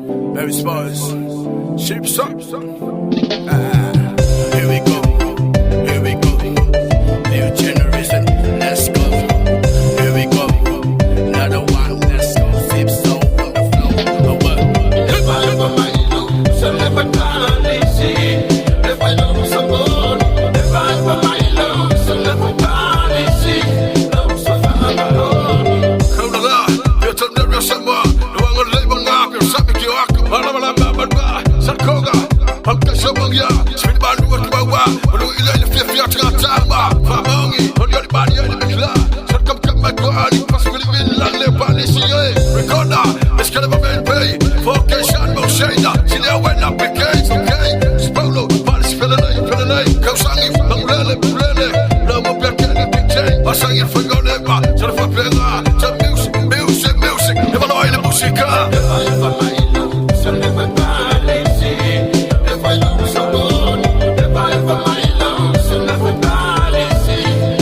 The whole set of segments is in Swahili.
Very Spurs, Zipso. Here we go, here we go. New generation, let's go. Here we go, another one, let's go. Zipso on the floor. If I ever might lose, so never Palisi. If I lose someone, if I ever might lose, so never Palisi. Lose so far alone. Come on, you're telling me you're someone. No one will live on up. You're something you are. Sarkoga, Pankashamanga, Spinban, what you are, when you let the fifth year Tama, Famongi, on your body and the Mila, Sarkam Kamagwani, possibly Lale Palisi, Ricola, this kind of a man pay, for Kshon Kun-Ui, see there when up against, okay, Spolo, Palis, Pelane, Kausangi, Mangrele, Lama Black and the DJ, I sang it for your neighbor, Sarfa Pena, some music, never know the music. If I ever might lose, so never Palisi. If I lose someone, if I ever might lose, so never Palisi.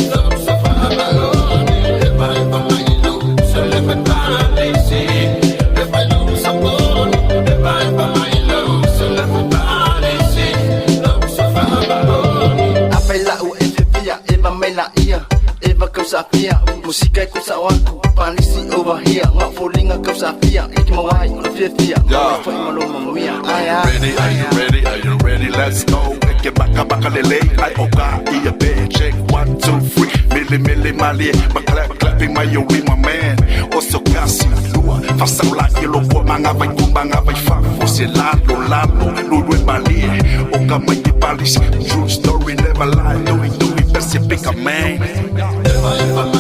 Lose so far alone. If I ever might lose, so never Palisi. If I lose someone, if I ever might lose, so never Palisi. Lose so far alone. Apela o efepia, eva mela ia, eva kausapia, musika kusawaku, Palisi over here, ngak folinga kausapia, ikimawai on fifia, ngak maloma mia. Are you ready? Let's go. Get back lele. I oga iya bed. Check 1, 2, 3. Milli mali. My clapping my yo my man. Also kasi lua. Fasa la yellow boy manga vai kumbanga vai fa. Você lalo lulu mali. Oga my Palisi. True story never lie. Do it best you pick a man. If I ever